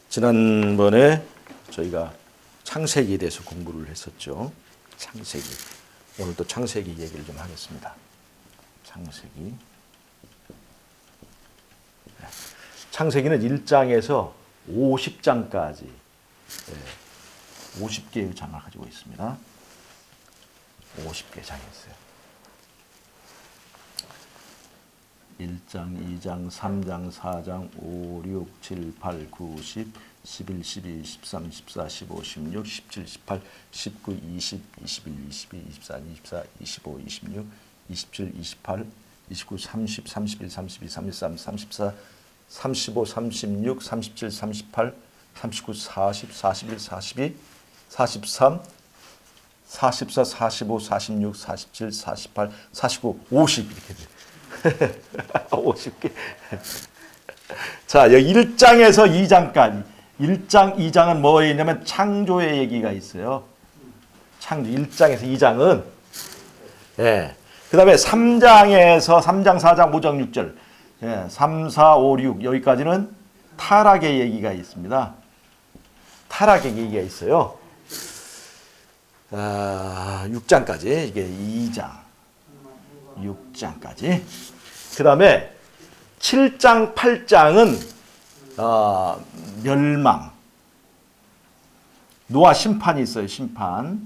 지난번에 저희가 창세기에 대해서 공부를 했었죠. 창세기. 오늘 또 창세기 얘기를 좀 하겠습니다. 창세기. 창세기는 1장에서 50장까지 50개의 장을 가지고 있습니다. 50개 장이 있어요. 1장, 2장, 3장, 4장, 5, 6, 7, 8, 9, 10, 11, 12, 13, 14, 15, 16, 17, 18, 19, 20, 21, 22, 23, 24, 25, 26, 27, 28, 29, 30, 31, 32, 33, 34, 35, 36, 37, 38, 39, 40, 41, 42, 43, 44, 45, 46, 47, 48, 49, 50 이렇게 돼요. 50개. 자, 여기 1장에서 2장까지. 1장, 2장은 뭐에 있냐면 창조의 얘기가 있어요. 창조. 1장에서 2장은. 예. 그 다음에 3장에서 3장, 4장, 5장, 6절. 예. 3, 4, 5, 6. 여기까지는 타락의 얘기가 있습니다. 타락의 얘기가 있어요. 6장까지. 이게 2장. 6장까지. 그 다음에 7장, 8장은 멸망. 노아 심판이 있어요. 심판의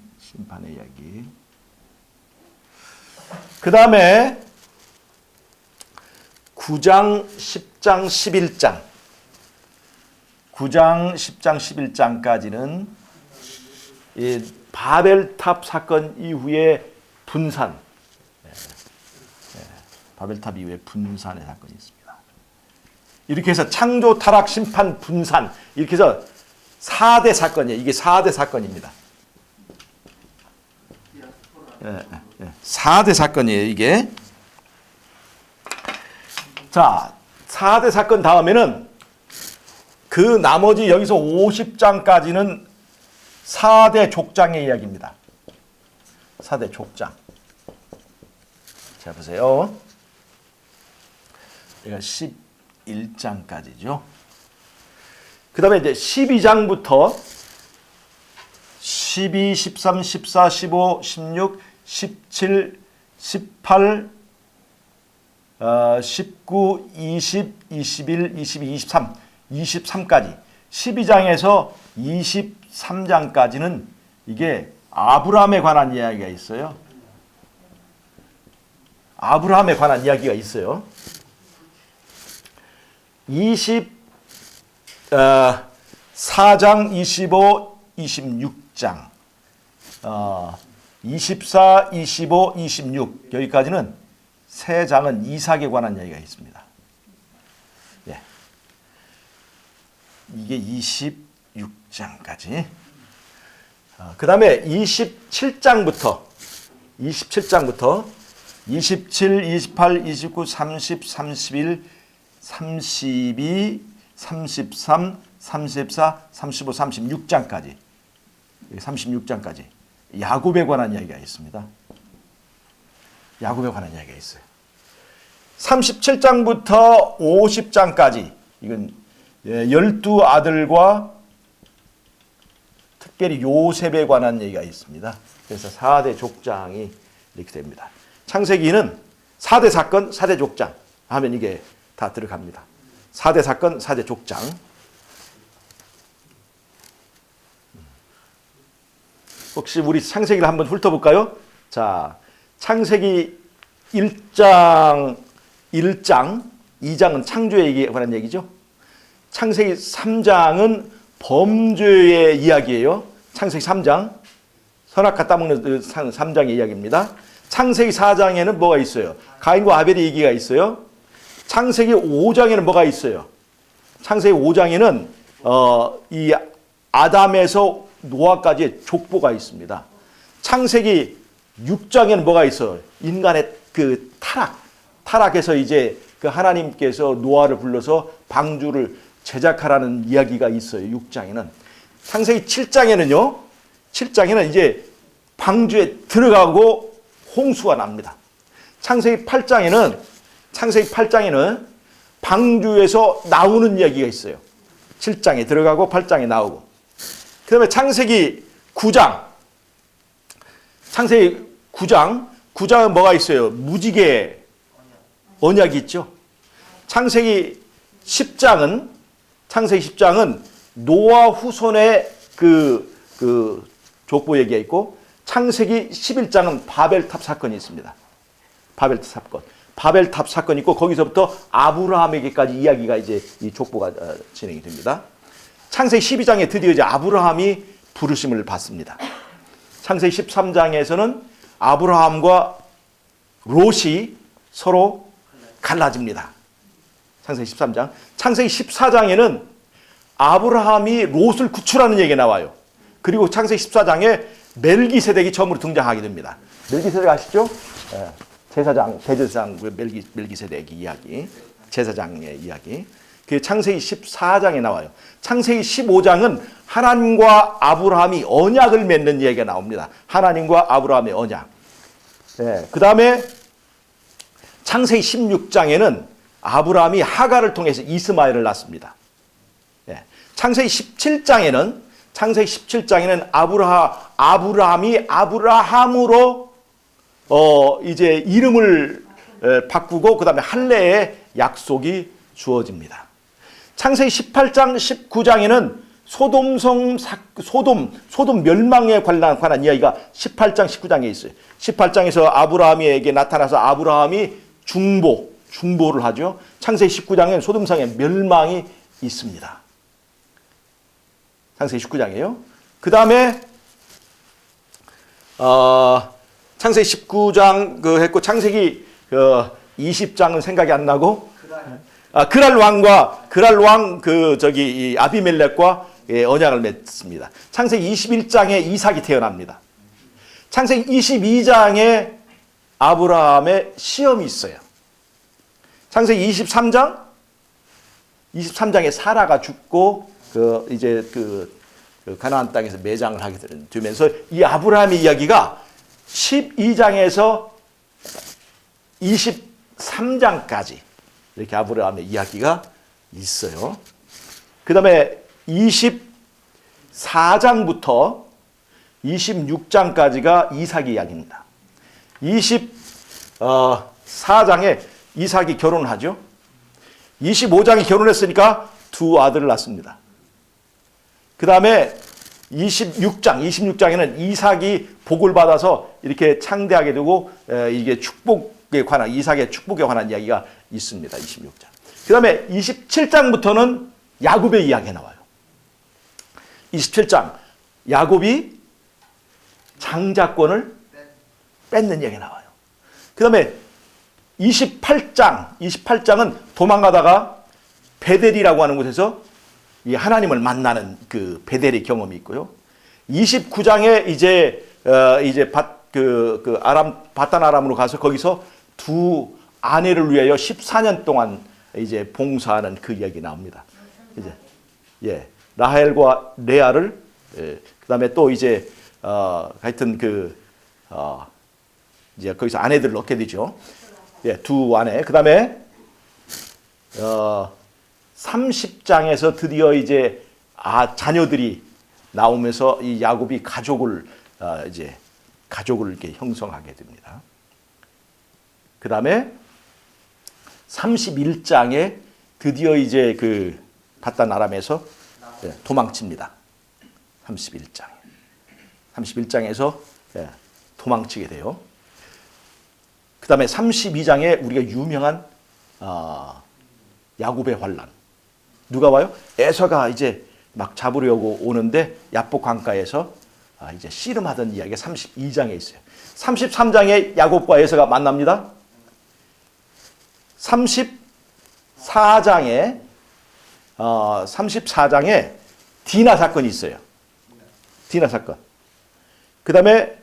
이야기. 그 다음에 9장, 10장, 11장. 9장, 10장, 11장까지는 이 바벨탑 사건 이후에 분산. 바벨탑 이후에 분산의 사건이 있습니다. 이렇게 해서 창조, 타락, 심판, 분산 이렇게 해서 4대 사건이에요. 이게 4대 사건입니다. 4대 사건이에요. 이게. 자, 4대 사건 다음에는 그 나머지 여기서 50장까지는 4대 족장의 이야기입니다. 4대 족장. 자, 보세요. 여기가 11장까지죠. 그 다음에 이제 12장부터 12, 13, 14, 15, 16, 17, 18, 19, 20, 21, 22, 23, 23까지 12장에서 23장까지는 이게 아브라함에 관한 이야기가 있어요. 아브라함에 관한 이야기가 있어요. 24장, 25, 26장, 24, 25, 26 여기까지는 세 장은 이삭에 관한 이야기가 있습니다. 예. 이게 26장까지. 그 다음에 27장부터 27, 28, 29, 30, 31, 32, 33, 34, 35, 36장까지. 36장까지. 야곱에 관한 이야기가 있습니다. 야곱에 관한 이야기가 있어요. 37장부터 50장까지. 이건 12아들과 특별히 요셉에 관한 얘기가 있습니다. 그래서 4대 족장이 이렇게 됩니다. 창세기는 4대 사건, 4대 족장 하면 이게 다 들어갑니다. 4대 사건, 4대 족장. 혹시 우리 창세기를 한번 훑어볼까요? 자, 창세기 1장, 2장은 창조에 관한 얘기죠. 창세기 3장은 범죄의 이야기예요. 창세기 3장, 선악과 따먹는 3장의 이야기입니다. 창세기 4장에는 뭐가 있어요? 가인과 아벨의 얘기가 있어요. 창세기 5장에는 뭐가 있어요? 창세기 5장에는 이 아담에서 노아까지의 족보가 있습니다. 창세기 6장에는 뭐가 있어요? 인간의 그 타락해서 이제 그 하나님께서 노아를 불러서 방주를 제작하라는 이야기가 있어요. 6장에는. 창세기 7장에는 이제 방주에 들어가고 홍수가 납니다. 창세기 8장에는 방주에서 나오는 이야기가 있어요. 7장에 들어가고 8장에 나오고. 그 다음에 창세기 9장. 창세기 9장은 뭐가 있어요? 무지개 언약이 있죠. 창세기 10장은 노아 후손의 그 족보 얘기가 있고, 창세기 11장은 바벨탑 사건이 있습니다. 바벨탑 사건이 있고, 거기서부터 아브라함에게까지 이야기가 이제 이 족보가 진행이 됩니다. 창세기 12장에 드디어 이제 아브라함이 부르심을 받습니다. 창세기 13장에서는 아브라함과 롯이 서로 갈라집니다. 창세기 13장. 창세기 14장에는 아브라함이 롯을 구출하는 얘기가 나와요. 그리고 창세기 14장에 멜기세덱이 처음으로 등장하게 됩니다. 멜기세덱 아시죠? 대제사장 멜기세덱 이야기, 제사장의 이야기. 그 창세기 14장에 나와요. 창세기 15장은 하나님과 아브라함이 언약을 맺는 얘기가 나옵니다. 하나님과 아브라함의 언약. 그 다음에 창세기 16장에는 아브라함이 하갈을 통해서 이스마엘을 낳습니다. 창세기 17장에는 아브라함이 아브라함으로 이제 이름을 바꾸고 그 다음에 할례의 약속이 주어집니다. 창세기 18장, 19장에는 소돔 멸망에 관한 이야기가 18장, 19장에 있어요. 18장에서 아브라함에게 나타나서 아브라함이 중보를 하죠. 창세기 19장에는 소돔성의 멸망이 있습니다. 창세기 19장이에요. 그 다음에 창세기 19장 했고, 창세기 20장은 생각이 안 나고, 그랄 왕 이 아비멜렉과 언약을 맺습니다. 창세기 21장에 이삭이 태어납니다. 창세기 22장에 아브라함의 시험이 있어요. 창세기 23장에 사라가 죽고 이제 가나안 땅에서 매장을 하게 되면서 이 아브라함의 이야기가 12장에서 23장까지 이렇게 아브라함의 이야기가 있어요. 그 다음에 24장부터 26장까지가 이삭의 이야기입니다. 24장에 이삭이 결혼을 하죠. 25장에 결혼했으니까 두 아들을 낳습니다. 그 다음에 26장에는 이삭이 복을 받아서 이렇게 창대하게 되고, 이게 이삭의 축복에 관한 이야기가 있습니다. 26장. 그 다음에 27장부터는 야곱의 이야기가 나와요. 27장, 야곱이 장자권을 뺏는 이야기가 나와요. 그 다음에 28장은 도망가다가 베델이라고 하는 곳에서 이 하나님을 만나는 그 베델의 경험이 있고요. 29장에 이제 바단 아람으로 가서 거기서 두 아내를 위하여 14년 동안 이제 봉사하는 그 이야기 나옵니다. 이제 라헬과 레아를 그다음에 또 이제 하여튼 이제 거기서 아내들을 얻게 되죠. 두 아내. 그다음에 30장에서 드디어 이제 자녀들이 나오면서 이 야곱이 가족을 이렇게 형성하게 됩니다. 그다음에 31장에 드디어 이제 바단 아람에서 도망칩니다. 31장에서 도망치게 돼요. 그 다음에 32장에 우리가 유명한 야곱의 환란. 누가 와요? 에서가 이제 막 잡으려고 오는데 야복 강가에서 이제 씨름하던 이야기가 32장에 있어요. 33장에 야곱과 에서가 만납니다. 34장에 디나 사건이 있어요. 디나 사건. 그 다음에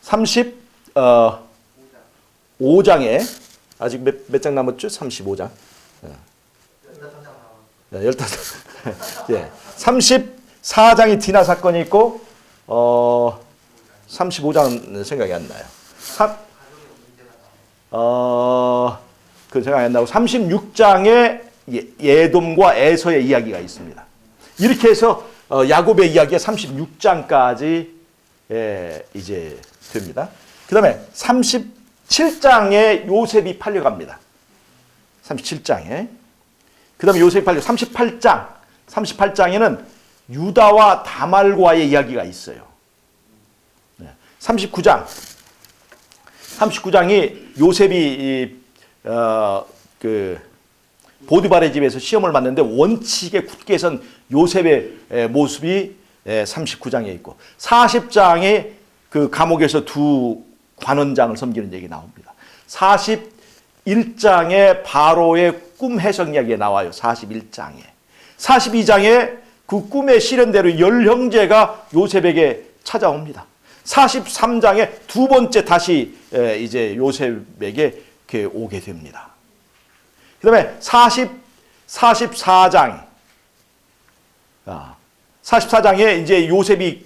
35장에 아직 몇 장 남았죠? 35장. 15. 예. 34장이 디나 사건이 있고 35장은 생각이 안 나요. 그 생각이 안 나고 36장에 예돔과 에서의 이야기가 있습니다. 이렇게 해서 야곱의 이야기가 36장까지 이제 됩니다. 그 다음에 37장에 요셉이 팔려갑니다. 37장에. 그 다음에 요셉이 팔려 38장에는 유다와 다말과의 이야기가 있어요. 39장이 요셉이 보디발의 집에서 시험을 맞는데 원칙에 굳게 선 요셉의 모습이 39장에 있고 40장에 그 감옥에서 두 관원장을 섬기는 얘기 나옵니다. 41장에 바로의 꿈 해석 이야기가 나와요. 41장에. 42장에 그 꿈의 실현대로 10형제가 요셉에게 찾아옵니다. 43장에 두 번째 다시 이제 요셉에게 오게 됩니다. 그 다음에 44장에 이제 요셉이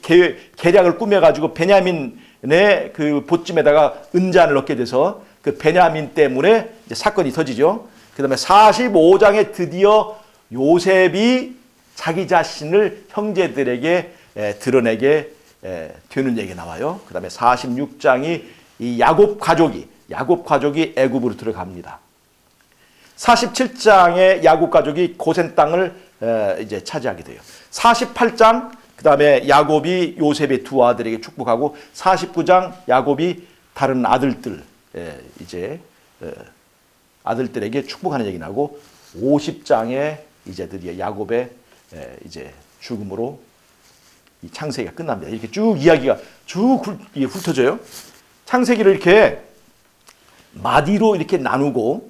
계략을 꾸며가지고 베냐민의 그 보찜에다가 은잔을 넣게 돼서 그 베냐민 때문에 이제 사건이 터지죠. 그 다음에 45장에 드디어 요셉이 자기 자신을 형제들에게 드러내게 되는 얘기가 나와요. 그 다음에 46장이 이 야곱 가족이 애굽으로 들어갑니다. 47장에 야곱 가족이 고센 땅을 이제 차지하게 돼요. 48장 그 다음에 야곱이 요셉의 두 아들에게 축복하고 49장 야곱이 다른 아들들 이제 아들들에게 축복하는 얘기 나고 50장에 이제 드디어 야곱의 이제 죽음으로 이 창세기가 끝납니다. 이렇게 쭉 이야기가 쭉 훑어져요. 창세기를 이렇게 마디로 이렇게 나누고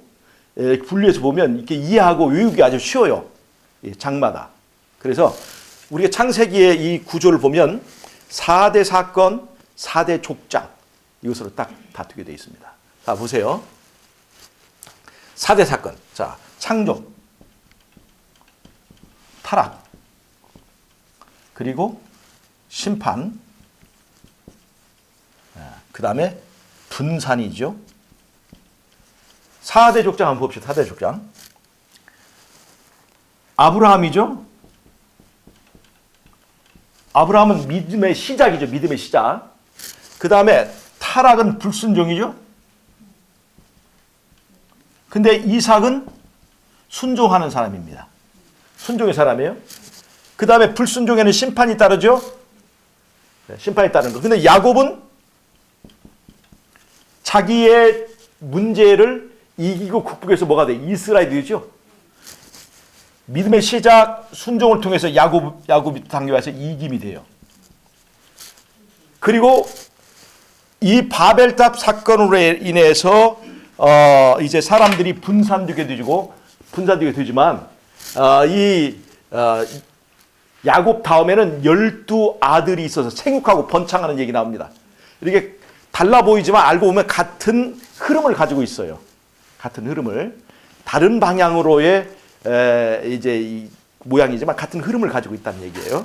분리해서 보면 이렇게 이해하고 외우기 아주 쉬워요. 장마다. 그래서 우리가 창세기의 이 구조를 보면 4대 사건, 4대 족장 이것으로 딱 다투게 되어 있습니다. 자, 보세요. 4대 사건. 자, 창조, 타락, 그리고 심판, 그 다음에 분산이죠. 4대 족장 한번 봅시다. 4대 족장. 아브라함이죠. 아브라함은 믿음의 시작이죠. 믿음의 시작. 그 다음에 타락은 불순종이죠. 근데 이삭은 순종하는 사람입니다. 순종의 사람이에요. 그 다음에 불순종에는 심판이 따르죠. 심판이 따르는 거. 근데 야곱은 자기의 문제를 이기고 극복해서 뭐가 돼? 이스라엘이죠. 믿음의 시작, 순종을 통해서 야곱이 당겨와서 이김이 돼요. 그리고 이 바벨탑 사건으로 인해서 이제 사람들이 분산되게 되지만 야곱 다음에는 12아들이 있어서 생육하고 번창하는 얘기 나옵니다. 이렇게 달라 보이지만 알고 보면 같은 흐름을 가지고 있어요. 같은 흐름을 다른 방향으로의 이제 이 모양이지만 같은 흐름을 가지고 있다는 얘기예요.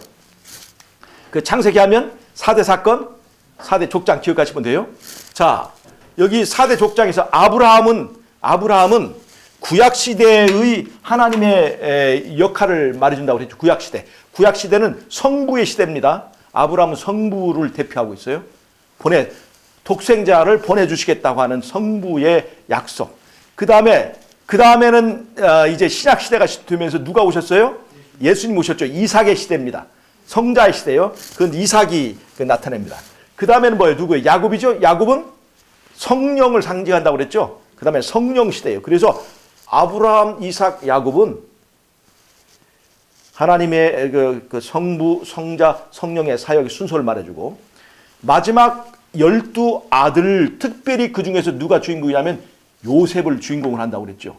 그 창세기 하면 4대 사건, 4대 족장 기억하시면 돼요. 자, 여기 4대 족장에서 아브라함은 구약시대의 하나님의 역할을 말해준다고 그랬죠. 구약시대는 성부의 시대입니다. 아브라함은 성부를 대표하고 있어요. 독생자를 보내주시겠다고 하는 성부의 약속. 그 다음에는 이제 신약시대가 되면서 누가 오셨어요? 예수님 오셨죠. 이삭의 시대입니다. 성자의 시대예요. 그건 이삭이 나타냅니다. 그 다음에는 뭐예요? 누구예요? 야곱이죠. 야곱은 성령을 상징한다고 그랬죠. 그 다음에 성령 시대예요. 그래서 아브라함, 이삭, 야곱은 하나님의 그 성부, 성자, 성령의 사역의 순서를 말해주고 마지막 12아들, 특별히 그 중에서 누가 주인공이냐면 요셉을 주인공을 한다고 그랬죠.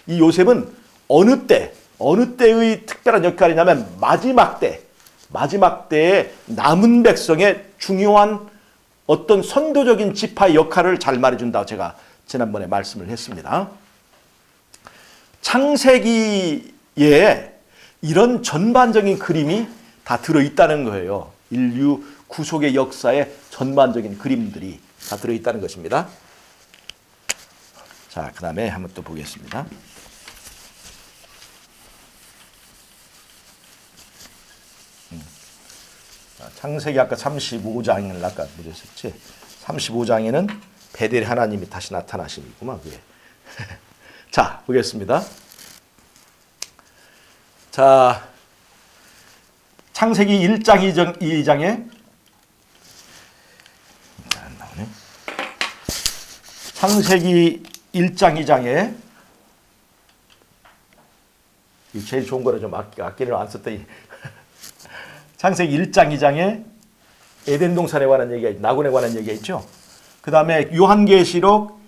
이 요셉은 어느 때의 특별한 역할이냐면 마지막 때에 남은 백성의 중요한 어떤 선도적인 지파의 역할을 잘 말해준다고 제가 지난번에 말씀을 했습니다. 창세기에 이런 전반적인 그림이 다 들어있다는 거예요. 인류 구속의 역사에 전반적인 그림들이 다 들어있다는 것입니다. 자, 그 다음에 한번 또 보겠습니다. 창세기 아까 35장을 아까 보셨었지. 35장에는 베델 하나님이 다시 나타나심이구만 그게. 자, 보겠습니다. 자, 창세기 1장 2장에 안 나오네. 창세기 1장 2장에 제일 좋은 거를 좀 악기를 안 썼더니 창세기 1장 2장에 에덴 동산에 관한 얘기가 있죠. 나곤에 관한 얘기가 있죠. 그 다음에 요한계시록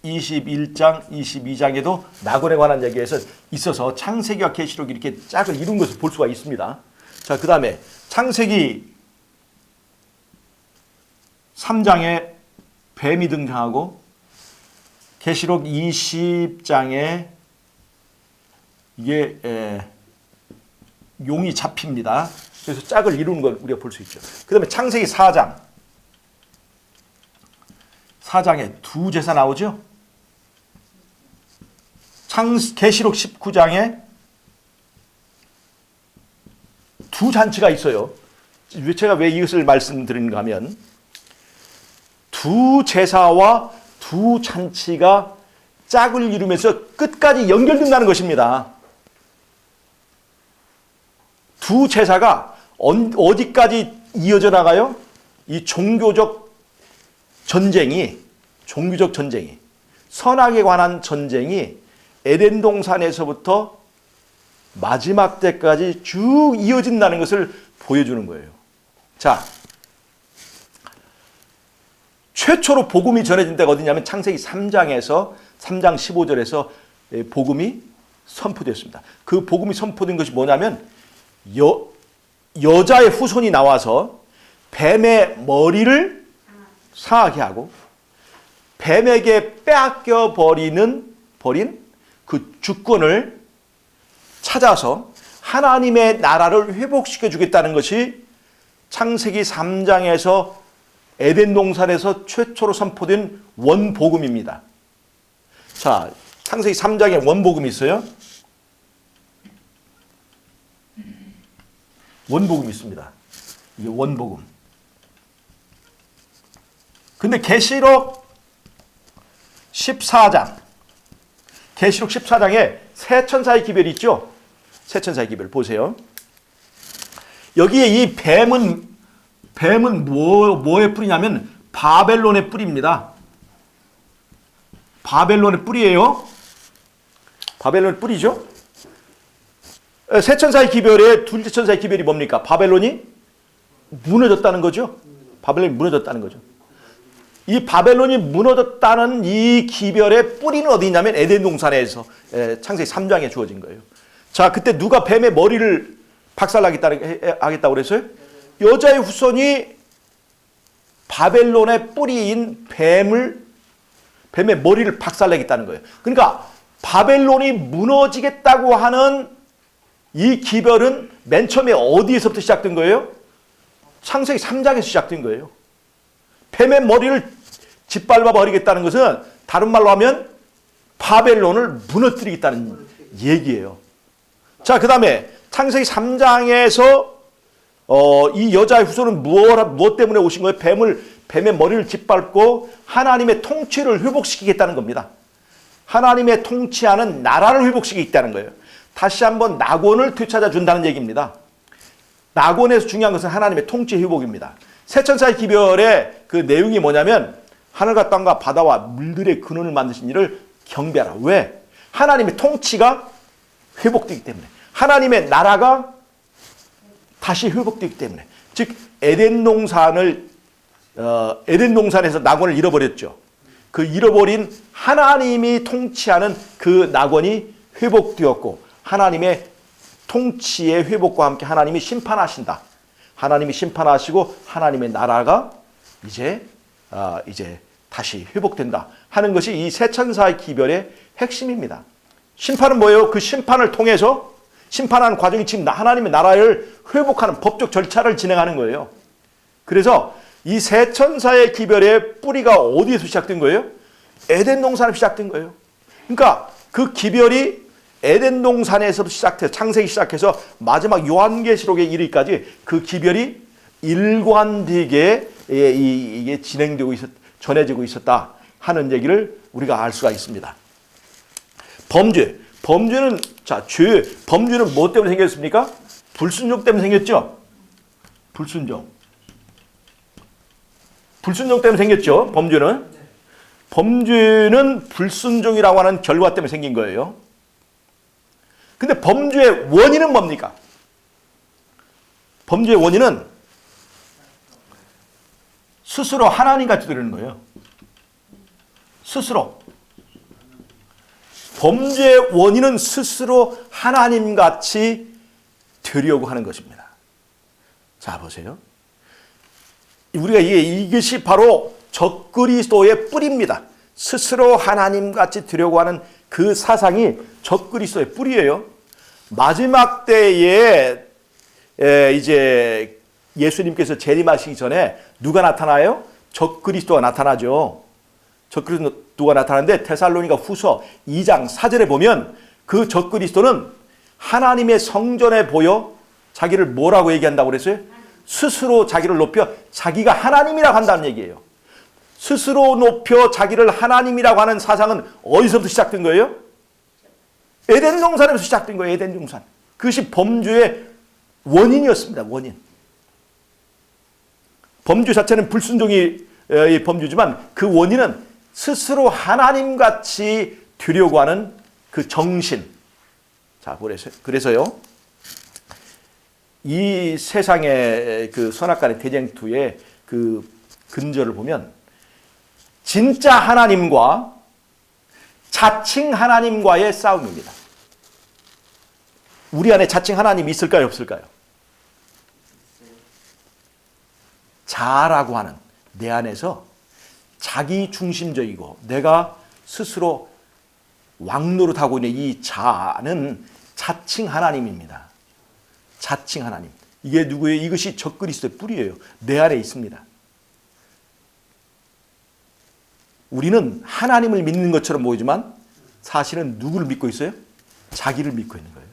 21장 22장에도 나곤에 관한 얘기가 있어서 창세기와 계시록이 이렇게 짝을 이룬 것을 볼 수가 있습니다. 자, 그 다음에 창세기 3장에 뱀이 등장하고 계시록 20장에 이게 용이 잡힙니다. 그래서 짝을 이루는 걸 우리가 볼 수 있죠. 그 다음에 창세기 4장에 두 제사 나오죠. 계시록 19장에 두 잔치가 있어요. 제가 왜 이것을 말씀드리는가 하면 두 제사와 두 잔치가 짝을 이루면서 끝까지 연결된다는 것입니다. 두 제사가 어디까지 이어져 나가요? 이 종교적 전쟁이 선악에 관한 전쟁이 에덴 동산에서부터 마지막 때까지 쭉 이어진다는 것을 보여주는 거예요. 자, 최초로 복음이 전해진 데가 어디냐면 창세기 3장 15절에서 복음이 선포되었습니다. 그 복음이 선포된 것이 뭐냐면 여자의 후손이 나와서 뱀의 머리를 상하게 하고 뱀에게 빼앗겨 버린 그 주권을 찾아서 하나님의 나라를 회복시켜 주겠다는 것이 창세기 3장에서 에덴 동산에서 최초로 선포된 원복음입니다. 자, 창세기 3장에 원복음이 있어요. 원복음이 있습니다. 이게 원복음. 근데 계시록 14장에 세 천사의 기별이 있죠. 세 천사의 기별 보세요. 여기에 이 뱀은 뭐의 뿌리냐면 바벨론의 뿌리입니다. 바벨론의 뿌리예요. 바벨론의 뿌리죠. 세 천사의 기별의 둘째 천사의 기별이 뭡니까? 바벨론이 무너졌다는 거죠. 바벨론이 무너졌다는 거죠. 이 바벨론이 무너졌다는 이 기별의 뿌리는 어디 있냐면 에덴 동산에서 창세기 3장에 주어진 거예요. 자, 그때 누가 뱀의 머리를 박살나겠다고 그랬어요? 여자의 후손이 바벨론의 뿌리인 뱀의 머리를 박살내겠다는 거예요. 그러니까 바벨론이 무너지겠다고 하는 이 기별은 맨 처음에 어디에서부터 시작된 거예요? 창세기 3장에서 시작된 거예요. 뱀의 머리를 짓밟아 버리겠다는 것은 다른 말로 하면 바벨론을 무너뜨리겠다는 얘기예요. 자, 그 다음에 창세기 3장에서 이 여자의 후손은 무엇 때문에 오신 거예요? 뱀의 머리를 짓밟고 하나님의 통치를 회복시키겠다는 겁니다. 하나님의 통치하는 나라를 회복시키겠다는 거예요. 다시 한번 낙원을 되찾아 준다는 얘기입니다. 낙원에서 중요한 것은 하나님의 통치 회복입니다. 세 천사의 기별의 그 내용이 뭐냐면 하늘과 땅과 바다와 물들의 근원을 만드신 이를 경배하라. 왜? 하나님의 통치가 회복되기 때문에. 하나님의 나라가 다시 회복되기 때문에. 즉 에덴 동산에서 낙원을 잃어버렸죠. 그 잃어버린 하나님이 통치하는 그 낙원이 회복되었고 하나님의 통치의 회복과 함께 하나님이 심판하신다. 하나님이 심판하시고 하나님의 나라가 이제 다시 회복된다 하는 것이 이 세 천사의 기별의 핵심입니다. 심판은 뭐예요? 그 심판을 통해서 심판하는 과정이 지금 하나님의 나라를 회복하는 법적 절차를 진행하는 거예요. 그래서 이 세 천사의 기별의 뿌리가 어디에서 시작된 거예요? 에덴 동산에서 시작된 거예요. 그러니까 그 기별이 에덴 동산에서부터 시작해서 창세기 시작해서 마지막 요한계시록에 이르기까지 그 기별이 일관되게 이게 진행되고 전해지고 있었다 하는 얘기를 우리가 알 수가 있습니다. 범죄는 범죄는 뭐 때문에 생겼습니까? 불순종 때문에 생겼죠. 불순종 때문에 생겼죠. 범죄는 불순종이라고 하는 결과 때문에 생긴 거예요. 근데 범죄의 원인은 뭡니까? 범죄의 원인은 스스로 하나님같이 되려는 거예요. 스스로. 범죄의 원인은 스스로 하나님같이 되려고 하는 것입니다. 자, 보세요. 우리가 이것이 바로 적그리스도의 뿌리입니다. 스스로 하나님같이 되려고 하는 그 사상이 적그리스도의 뿌리예요. 마지막 때에 이제 예수님께서 재림하시기 전에 누가 나타나요? 적그리스도가 나타나죠. 적그리스도가 나타나는데 데살로니가 후서 2장 4절에 보면 그 적그리스도는 하나님의 성전에 보여 자기를 뭐라고 얘기한다고 그랬어요? 스스로 자기를 높여 자기가 하나님이라고 한다는 얘기예요. 스스로 높여 자기를 하나님이라고 하는 사상은 어디서부터 시작된 거예요? 에덴 동산에서 시작된 거예요. 에덴 동산. 그것이 범죄의 원인이었습니다. 원인. 범죄 자체는 불순종이 범죄지만 그 원인은 스스로 하나님같이 되려고 하는 그 정신. 자, 그래서요. 이 세상의 그 선악간의 대쟁투의 그 근저를 보면 진짜 하나님과 자칭 하나님과의 싸움입니다. 우리 안에 자칭 하나님이 있을까요? 없을까요? 자라고 하는 내 안에서 자기 중심적이고 내가 스스로 왕노릇하고 있는 이 자는 자칭 하나님입니다. 자칭 하나님. 이게 누구예요? 이것이 적그리스도의 뿌리예요. 내 안에 있습니다. 우리는 하나님을 믿는 것처럼 보이지만 사실은 누구를 믿고 있어요? 자기를 믿고 있는 거예요.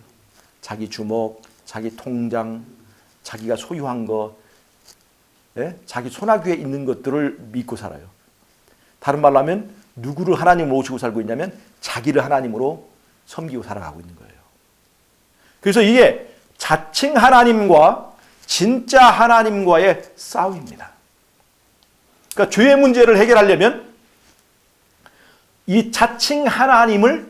자기 주먹, 자기 통장, 자기가 소유한 것, 자기 손아귀에 있는 것들을 믿고 살아요. 다른 말로 하면 누구를 하나님으로 모시고 살고 있냐면 자기를 하나님으로 섬기고 살아가고 있는 거예요. 그래서 이게 자칭 하나님과 진짜 하나님과의 싸움입니다. 그러니까 죄의 문제를 해결하려면 이 자칭 하나님이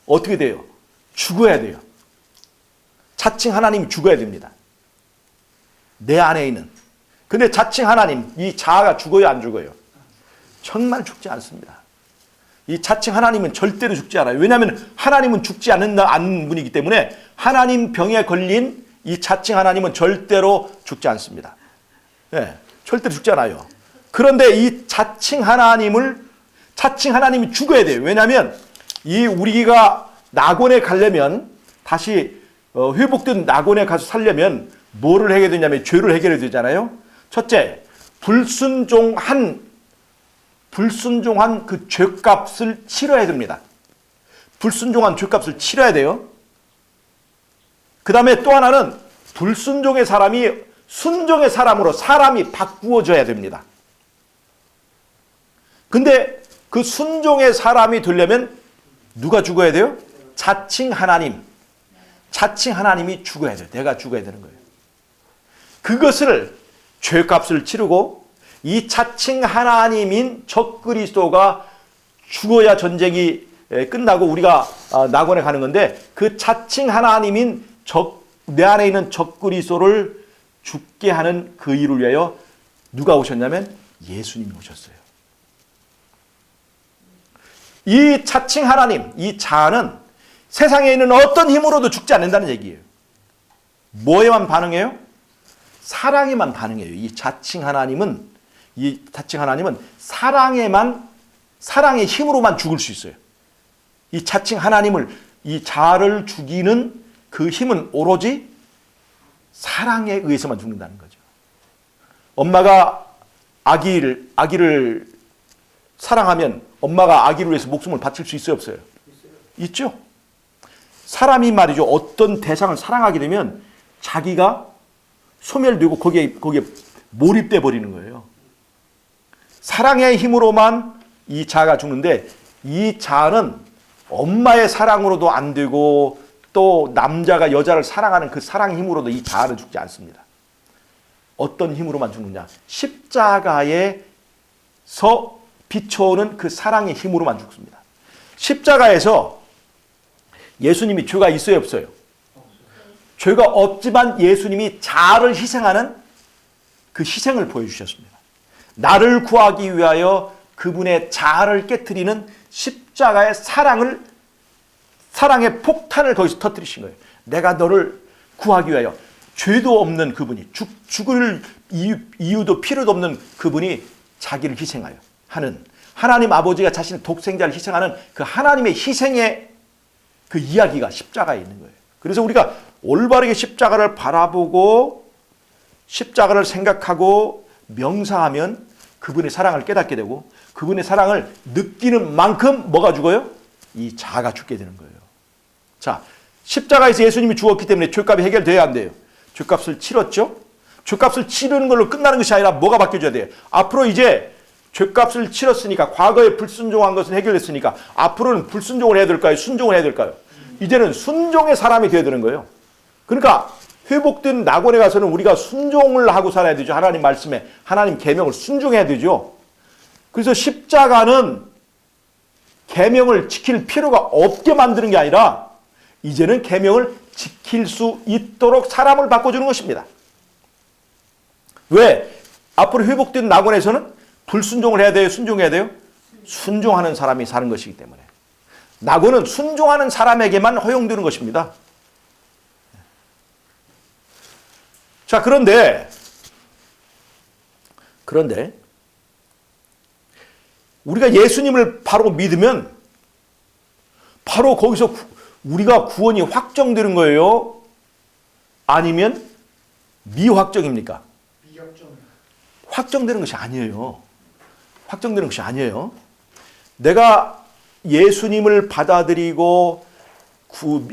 어떻게 돼요? 죽어야 돼요. 자칭 하나님이 죽어야 됩니다. 내 안에 있는. 근데 자칭 하나님, 이 자아가 죽어요, 안 죽어요? 정말 죽지 않습니다. 이 자칭 하나님은 절대로 죽지 않아요. 왜냐하면 하나님은 죽지 않는 분이기 때문에 하나님 병에 걸린 이 자칭 하나님은 절대로 죽지 않습니다. 네, 절대로 죽지 않아요. 그런데 이 자칭 하나님이 죽어야 돼요. 왜냐하면 우리가 낙원에 가려면 다시 회복된 낙원에 가서 살려면 뭐를 해야 되냐면 죄를 해결해야 되잖아요. 첫째, 불순종한 그 죄값을 치러야 됩니다. 불순종한 죄값을 치러야 돼요. 그 다음에 또 하나는 불순종의 사람이 순종의 사람으로 사람이 바꾸어져야 됩니다. 근데 그 순종의 사람이 되려면 누가 죽어야 돼요? 자칭 하나님이 죽어야 돼요. 내가 죽어야 되는 거예요. 그것을 죄값을 치르고 이 자칭 하나님인 적그리스도가 죽어야 전쟁이 끝나고 우리가 낙원에 가는 건데 그 자칭 하나님인 내 안에 있는 적그리스도를 죽게 하는 그 일을 위하여 누가 오셨냐면 예수님이 오셨어요. 이 자칭 하나님, 이 자아는 세상에 있는 어떤 힘으로도 죽지 않는다는 얘기예요. 뭐에만 반응해요? 사랑에만 반응해요. 이 자칭 하나님은 사랑의 힘으로만 죽을 수 있어요. 이 자칭 하나님을, 이 자아를 죽이는 그 힘은 오로지 사랑에 의해서만 죽는다는 거죠. 엄마가 아기를 사랑하면 엄마가 아기를 위해서 목숨을 바칠 수 있어요, 없어요? 있죠. 사람이 말이죠. 어떤 대상을 사랑하게 되면 자기가 소멸되고 거기에 몰입돼 버리는 거예요. 사랑의 힘으로만 이 자아가 죽는데 이 자아는 엄마의 사랑으로도 안 되고 또 남자가 여자를 사랑하는 그 사랑의 힘으로도 이 자아는 죽지 않습니다. 어떤 힘으로만 죽느냐? 십자가에서 비춰오는 그 사랑의 힘으로만 죽습니다. 십자가에서 예수님이 죄가 있어요, 없어요? 죄가 없지만 예수님이 자아를 희생하는 그 희생을 보여주셨습니다. 나를 구하기 위하여 그분의 자아를 깨트리는 십자가의 사랑의 폭탄을 거기서 터뜨리신 거예요. 내가 너를 구하기 위하여 죄도 없는 그분이 죽을 이유도 필요도 없는 그분이 자기를 희생하여 하는 하나님 아버지가 자신의 독생자를 희생하는 그 하나님의 희생의 그 이야기가 십자가에 있는 거예요. 그래서 우리가 올바르게 십자가를 바라보고 십자가를 생각하고 명상하면 그분의 사랑을 깨닫게 되고 그분의 사랑을 느끼는 만큼 뭐가 죽어요? 이 자아가 죽게 되는 거예요. 자, 십자가에서 예수님이 죽었기 때문에 죄값이 해결돼야 안 돼요. 죄값을 치렀죠? 죄값을 치르는 걸로 끝나는 것이 아니라 뭐가 바뀌어져야 돼요? 앞으로 이제 죄값을 치렀으니까 과거에 불순종한 것은 해결됐으니까 앞으로는 불순종을 해야 될까요? 순종을 해야 될까요? 이제는 순종의 사람이 되어야 되는 거예요. 그러니까 회복된 낙원에 가서는 우리가 순종을 하고 살아야 되죠. 하나님 말씀에 하나님 계명을 순종해야 되죠. 그래서 십자가는 계명을 지킬 필요가 없게 만드는 게 아니라 이제는 계명을 지킬 수 있도록 사람을 바꿔주는 것입니다. 왜? 앞으로 회복된 낙원에서는 불순종을 해야 돼요? 순종해야 돼요? 순종하는 사람이 사는 것이기 때문에. 낙원은 순종하는 사람에게만 허용되는 것입니다. 자, 그런데 우리가 예수님을 바로 믿으면 바로 거기서 우리가 구원이 확정되는 거예요? 아니면 미확정입니까? 확정되는 것이 아니에요. 확정되는 것이 아니에요. 내가 예수님을 받아들이고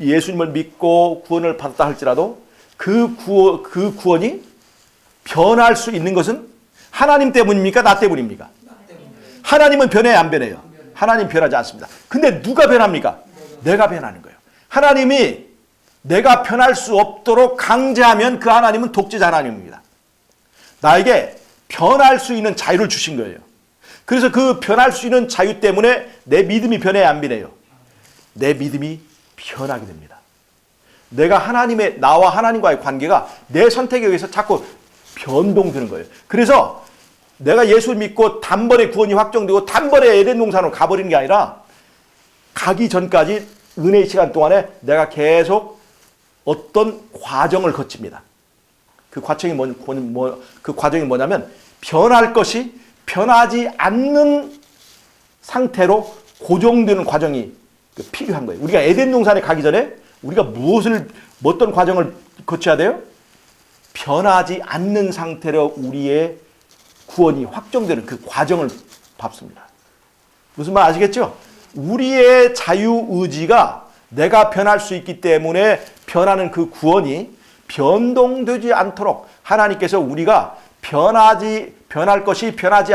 예수님을 믿고 구원을 받았다 할지라도 그 구원이 변할 수 있는 것은 하나님 때문입니까? 나 때문입니까? 하나님은 변해요, 안 변해요? 하나님 변하지 않습니다. 근데 누가 변합니까? 내가 변하는 거예요. 하나님이 내가 변할 수 없도록 강제하면 그 하나님은 독재자 하나님입니다. 나에게 변할 수 있는 자유를 주신 거예요. 그래서 그 변할 수 있는 자유 때문에 내 믿음이 변해요, 안 변해요? 내 믿음이 변하게 됩니다. 내가 나와 하나님과의 관계가 내 선택에 의해서 자꾸 변동되는 거예요. 그래서 내가 예수 믿고 단번에 구원이 확정되고 단번에 에덴 동산으로 가버리는 게 아니라 가기 전까지 은혜의 시간 동안에 내가 계속 어떤 과정을 거칩니다. 그 과정이 뭐냐면 변할 것이 변하지 않는 상태로 고정되는 과정이 필요한 거예요. 우리가 에덴 동산에 가기 전에 우리가 어떤 과정을 거쳐야 돼요? 변하지 않는 상태로 우리의 구원이 확정되는 그 과정을 밟습니다. 무슨 말 아시겠죠? 우리의 자유의지가 내가 변할 수 있기 때문에 변하는 그 구원이 변동되지 않도록 하나님께서 우리가 변할 것이 변하지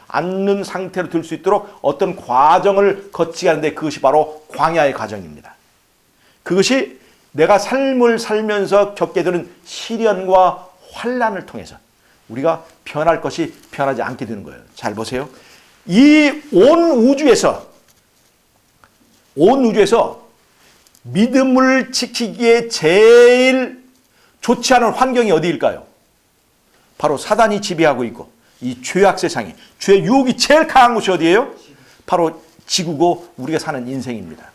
않는 상태로 들 수 있도록 어떤 과정을 거치게 하는데 그것이 바로 광야의 과정입니다. 그것이 내가 삶을 살면서 겪게 되는 시련과 환난을 통해서 우리가 변할 것이 변하지 않게 되는 거예요. 잘 보세요. 이 온 우주에서 믿음을 지키기에 제일 좋지 않은 환경이 어디일까요? 바로 사단이 지배하고 있고 이 죄악 세상이 죄 유혹이 제일 강한 곳이 어디예요? 바로 지구고 우리가 사는 인생입니다.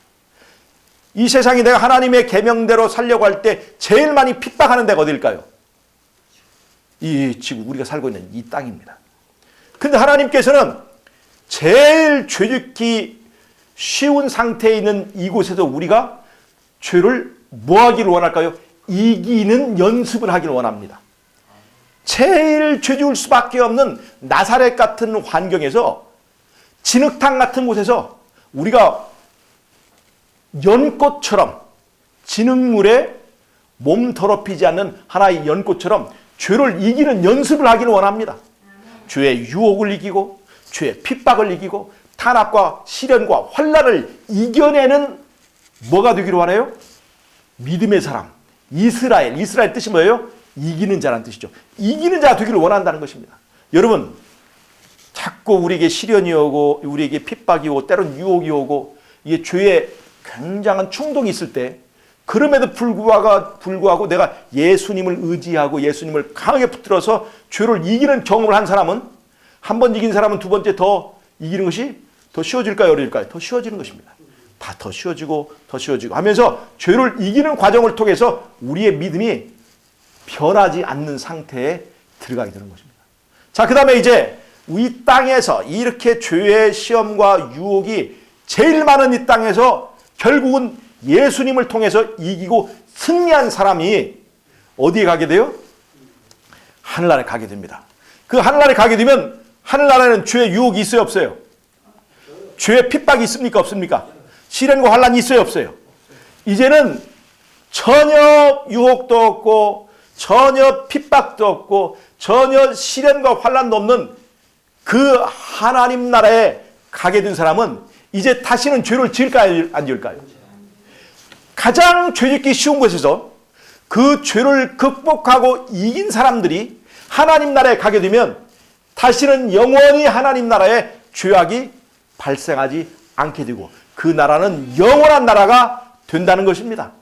이 세상이 내가 하나님의 계명대로 살려고 할 때 제일 많이 핍박하는 데가 어디일까요? 이 지구, 우리가 살고 있는 이 땅입니다. 근데 하나님께서는 제일 죄짓기 쉬운 상태에 있는 이곳에서 우리가 죄를 뭐 하기를 원할까요? 이기는 연습을 하기를 원합니다. 제일 죄지을 수밖에 없는 나사렛 같은 환경에서 진흙탕 같은 곳에서 우리가 연꽃처럼 진흙물에 몸 더럽히지 않는 하나의 연꽃처럼 죄를 이기는 연습을 하기를 원합니다. 죄의 유혹을 이기고 죄의 핍박을 이기고 탄압과 시련과 환난을 이겨내는 뭐가 되기를 원해요? 믿음의 사람, 이스라엘 뜻이 뭐예요? 이기는 자라는 뜻이죠. 이기는 자가 되기를 원한다는 것입니다. 여러분, 자꾸 우리에게 시련이 오고 우리에게 핍박이 오고 때론 유혹이 오고 이게 죄에 굉장한 충동이 있을 때, 그럼에도 불구하고 내가 예수님을 의지하고 예수님을 강하게 붙들어서 죄를 이기는 경험을 한 사람은, 한 번 이긴 사람은 두 번째 더 이기는 것이 더 쉬워질까요? 어려질까요? 더 쉬워지는 것입니다. 다 더 쉬워지고 더 쉬워지고 하면서 죄를 이기는 과정을 통해서 우리의 믿음이 변하지 않는 상태에 들어가게 되는 것입니다. 자, 그 다음에 이제 이 땅에서 이렇게 죄의 시험과 유혹이 제일 많은 이 땅에서 결국은 예수님을 통해서 이기고 승리한 사람이 어디에 가게 돼요? 하늘나라에 가게 됩니다. 그 하늘나라에 가게 되면 하늘나라에는 죄의 유혹이 있어요, 없어요? 죄의 핍박이 있습니까, 없습니까? 시련과 환난이 있어요, 없어요? 이제는 전혀 유혹도 없고 전혀 핍박도 없고 전혀 시련과 환난도 없는 그 하나님 나라에 가게 된 사람은 이제 다시는 죄를 지을까요, 안 지을까요? 가장 죄짓기 쉬운 곳에서 그 죄를 극복하고 이긴 사람들이 하나님 나라에 가게 되면 다시는 영원히 하나님 나라에 죄악이 발생하지 않게 되고 그 나라는 영원한 나라가 된다는 것입니다.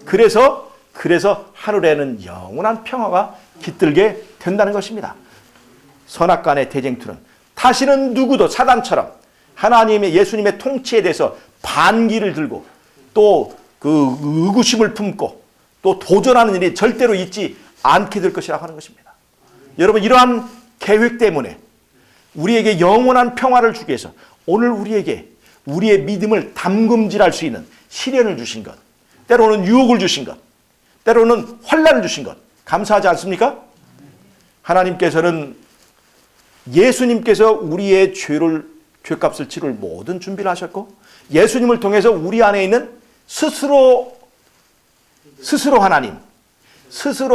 그래서 하늘에는 영원한 평화가 깃들게 된다는 것입니다. 선악간의 대쟁투는 다시는 누구도 사단처럼 하나님의 예수님의 통치에 대해서 반기를 들고 또 그 의구심을 품고 또 도전하는 일이 절대로 있지 않게 될 것이라고 하는 것입니다. 여러분, 이러한 계획 때문에 우리에게 영원한 평화를 주기 위해서 오늘 우리에게 우리의 믿음을 담금질할 수 있는 시련을 주신 것, 때로는 유혹을 주신 것, 때로는 환난을 주신 것, 감사하지 않습니까? 하나님께서는 예수님께서 우리의 죄값을 치를 모든 준비를 하셨고 예수님을 통해서 우리 안에 있는 스스로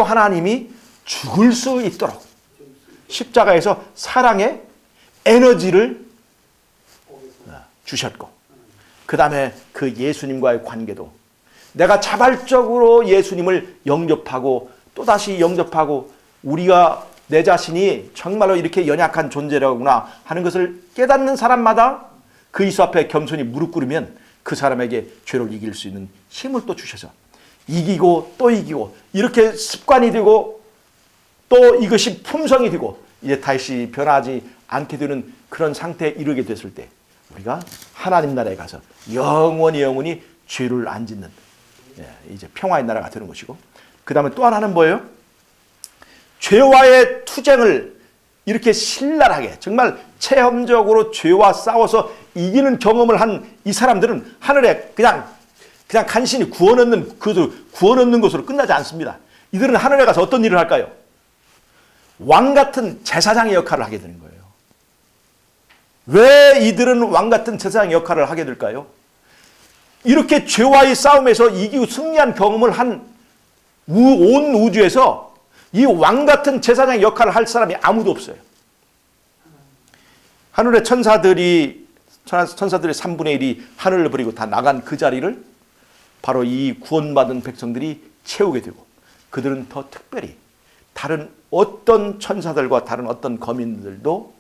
하나님이 죽을 수 있도록 십자가에서 사랑의 에너지를 주셨고, 그 다음에 그 예수님과의 관계도 내가 자발적으로 예수님을 영접하고 또다시 영접하고 우리가 내 자신이 정말로 이렇게 연약한 존재라구나 하는 것을 깨닫는 사람마다 그 예수 앞에 겸손히 무릎 꿇으면 그 사람에게 죄를 이길 수 있는 힘을 또 주셔서 이기고 또 이기고 이렇게 습관이 되고 또 이것이 품성이 되고 이제 다시 변하지 않게 되는 그런 상태에 이르게 됐을 때 우리가 하나님 나라에 가서 영원히 죄를 안 짓는 이제 평화의 나라가 되는 것이고, 그 다음에 또 하나는 뭐예요? 죄와의 투쟁을 이렇게 신랄하게 정말 체험적으로 죄와 싸워서 이기는 경험을 한 이 사람들은 하늘에 그냥 간신히 구원 얻는 것으로 끝나지 않습니다. 이들은 하늘에 가서 어떤 일을 할까요? 왕 같은 제사장의 역할을 하게 되는 거예요. 왜 이들은 왕 같은 제사장의 역할을 하게 될까요? 이렇게 죄와의 싸움에서 이기고 승리한 경험을 한 온 우주에서 이 왕 같은 제사장의 역할을 할 사람이 아무도 없어요. 하늘의 천사들의 3분의 1이 하늘을 버리고 다 나간 그 자리를 바로 이 구원받은 백성들이 채우게 되고, 그들은 더 특별히 다른 어떤 천사들과 다른 어떤 거민들도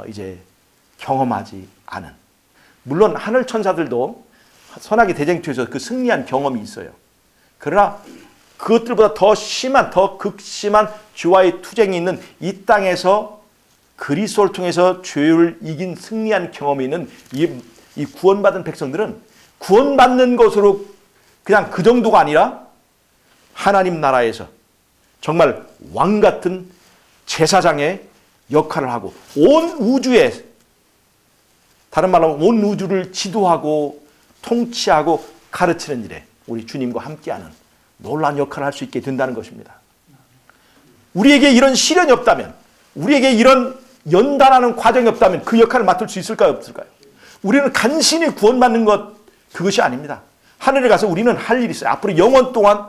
이제 경험하지 않은, 물론 하늘 천사들도 선악의 대쟁투에서 그 승리한 경험이 있어요. 그러나 그것들보다 더 극심한 죄와의 투쟁이 있는 이 땅에서 그리스도를 통해서 죄를 이긴 승리한 경험이 있는 이 구원받은 백성들은 구원받는 것으로 그냥 그 정도가 아니라 하나님 나라에서 정말 왕 같은 제사장의 역할을 하고 온 우주에, 다른 말로 하면 온 우주를 지도하고 통치하고 가르치는 일에 우리 주님과 함께하는 놀라운 역할을 할 수 있게 된다는 것입니다. 우리에게 이런 시련이 없다면, 우리에게 이런 연단하는 과정이 없다면 그 역할을 맡을 수 있을까요, 없을까요? 우리는 간신히 구원받는 것, 그것이 아닙니다. 하늘에 가서 우리는 할 일이 있어요. 앞으로 영원 동안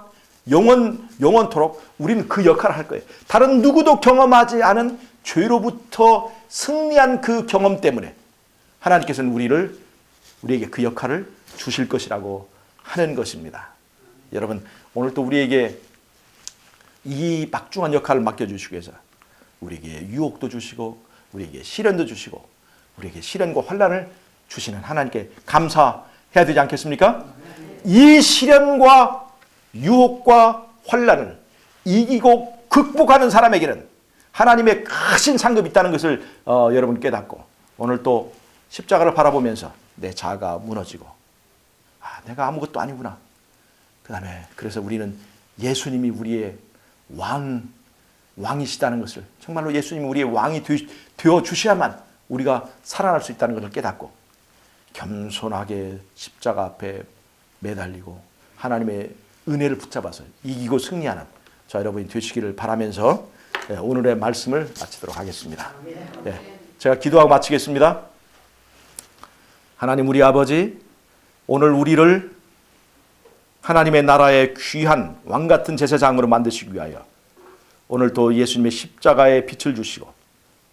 영원토록 우리는 그 역할을 할 거예요. 다른 누구도 경험하지 않은 죄로부터 승리한 그 경험 때문에 하나님께서는 우리에게 그 역할을 주실 것이라고 하는 것입니다. 여러분, 오늘 또 우리에게 이 막중한 역할을 맡겨주시기 위해서 우리에게 유혹도 주시고 우리에게 시련도 주시고 우리에게 시련과 환난을 주시는 하나님께 감사해야 되지 않겠습니까? 이 시련과 유혹과 환난을 이기고 극복하는 사람에게는 하나님의 크신 상급이 있다는 것을 여러분 깨닫고 오늘 또 십자가를 바라보면서 내 자아가 무너지고 내가 아무것도 아니구나. 그래서 우리는 예수님이 우리의 왕이시다는 것을 정말로 예수님이 우리의 왕이 되어 주셔야만 우리가 살아날 수 있다는 것을 깨닫고 겸손하게 십자가 앞에 매달리고 하나님의 은혜를 붙잡아서 이기고 승리하는 저 여러분이 되시기를 바라면서 오늘의 말씀을 마치도록 하겠습니다. 제가 기도하고 마치겠습니다. 하나님 우리 아버지, 오늘 우리를 하나님의 나라의 귀한 왕같은 제사장으로 만드시기 위하여 오늘 또 예수님의 십자가의 빛을 주시고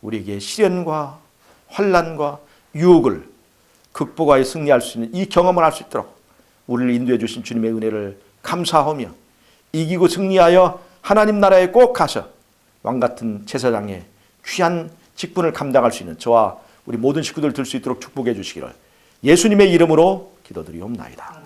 우리에게 시련과 환난과 유혹을 극복하여 승리할 수 있는 이 경험을 할 수 있도록 우리를 인도해 주신 주님의 은혜를 감사하며 이기고 승리하여 하나님 나라에 꼭 가서 왕같은 제사장의 귀한 직분을 감당할 수 있는 저와 우리 모든 식구들 들 수 있도록 축복해 주시기를 예수님의 이름으로 기도드리옵나이다.